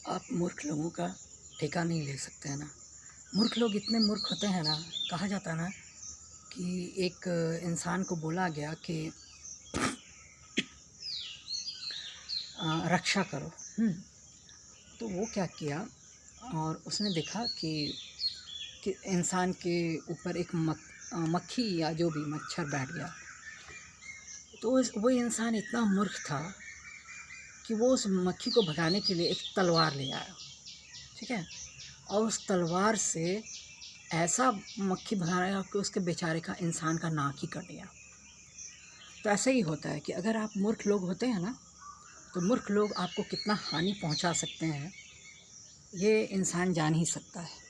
आप मूर्ख लोगों का ठेका नहीं ले सकते हैं ना। मूर्ख लोग इतने मूर्ख होते हैं ना, कहा जाता है ना कि एक इंसान को बोला गया कि रक्षा करो। तो वो क्या किया, और उसने देखा कि इंसान के ऊपर एक मक्खी या जो भी मच्छर बैठ गया। तो वो इंसान इतना मूर्ख था कि वो उस मक्खी को भगाने के लिए एक तलवार ले आया, ठीक है, और उस तलवार से ऐसा मक्खी भगाया कि उसके बेचारे का इंसान का नाक ही कट गया। तो ऐसे ही होता है कि अगर आप मूर्ख लोग होते हैं ना, तो मूर्ख लोग आपको कितना हानि पहुंचा सकते हैं ये इंसान जान ही सकता है।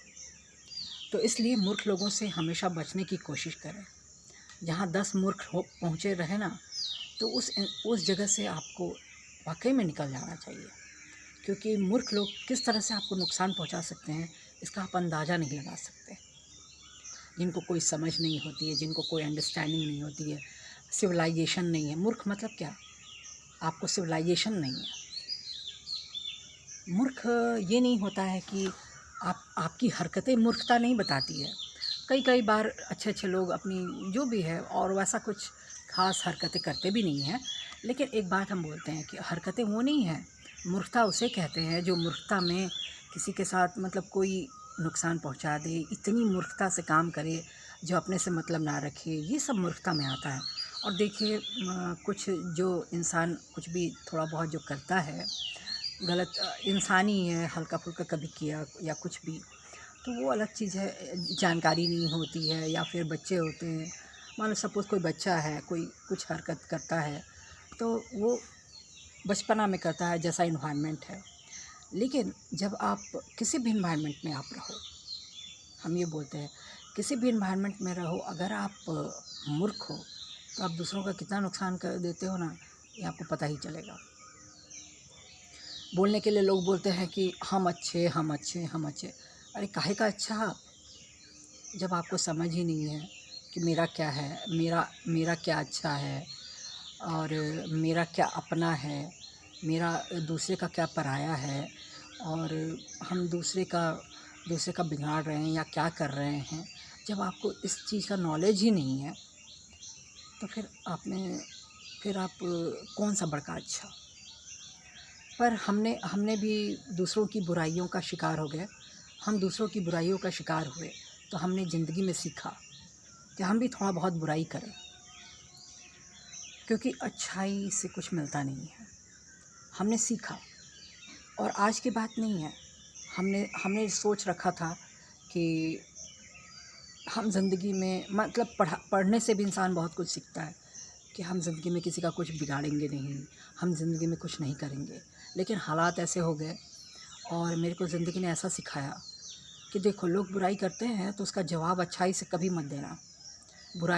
तो इसलिए मूर्ख लोगों से हमेशा बचने की कोशिश करें। जहाँ 10 मूर्ख पहुँचे रहे ना, तो उस जगह से आपको वाकई में निकल जाना चाहिए, क्योंकि मूर्ख लोग किस तरह से आपको नुकसान पहुंचा सकते हैं इसका आप अंदाज़ा नहीं लगा सकते। जिनको कोई समझ नहीं होती है, जिनको कोई अंडरस्टैंडिंग नहीं होती है, सिविलाइजेशन नहीं है। मूर्ख मतलब क्या? आपको सिविलाइजेशन नहीं है। मूर्ख ये नहीं होता है कि आपकी हरकतें मूर्खता नहीं बताती है। कई बार अच्छे लोग अपनी जो भी है और वैसा कुछ ख़ास हरकतें करते भी नहीं हैं, लेकिन एक बात हम बोलते हैं कि हरकतें वो नहीं हैं। मूर्खता उसे कहते हैं जो मूर्खता में किसी के साथ मतलब कोई नुकसान पहुंचा दे, इतनी मूर्खता से काम करे जो अपने से मतलब ना रखे, ये सब मूर्खता में आता है। और देखिए कुछ जो इंसान कुछ भी थोड़ा बहुत जो करता है गलत, इंसानी है, हल्का फुल्का कभी किया या कुछ भी, तो वो अलग चीज़ है। जानकारी नहीं होती है या फिर बच्चे होते हैं, मान लो सपोज़ कोई बच्चा है, कोई कुछ हरकत करता है तो वो बचपना में करता है जैसा इन्वायरमेंट है। लेकिन जब आप किसी भी इन्वायरमेंट में आप रहो, हम ये बोलते हैं किसी भी इन्वायरमेंट में रहो, अगर आप मूर्ख हो तो आप दूसरों का कितना नुकसान कर देते हो ना, ये आपको पता ही चलेगा। बोलने के लिए लोग बोलते हैं कि हम अच्छे हम अच्छे हम अच्छे। अरे काहे का अच्छा, जब आपको समझ ही नहीं है कि मेरा क्या है, मेरा क्या अच्छा है और मेरा क्या अपना है, मेरा दूसरे का क्या पराया है, और हम दूसरे का बिगाड़ रहे हैं या क्या कर रहे हैं। जब आपको इस चीज़ का नॉलेज ही नहीं है तो फिर आप कौन सा बड़का अच्छा। पर हमने भी दूसरों की बुराइयों का शिकार हो गए। हम दूसरों की बुराइयों का शिकार हुए तो हमने ज़िंदगी में सीखा कि हम भी थोड़ा बहुत बुराई करें, क्योंकि अच्छाई से कुछ मिलता नहीं है। हमने सीखा, और आज की बात नहीं है। हमने सोच रखा था कि हम ज़िंदगी में मतलब पढ़ने से भी इंसान बहुत कुछ सीखता है कि हम ज़िंदगी में किसी का कुछ बिगाड़ेंगे नहीं, हम ज़िंदगी में कुछ नहीं करेंगे। लेकिन हालात ऐसे हो गए और मेरे को ज़िंदगी ने ऐसा सिखाया कि देखो, लोग बुराई करते हैं तो उसका जवाब अच्छाई से कभी मत देना। बुराई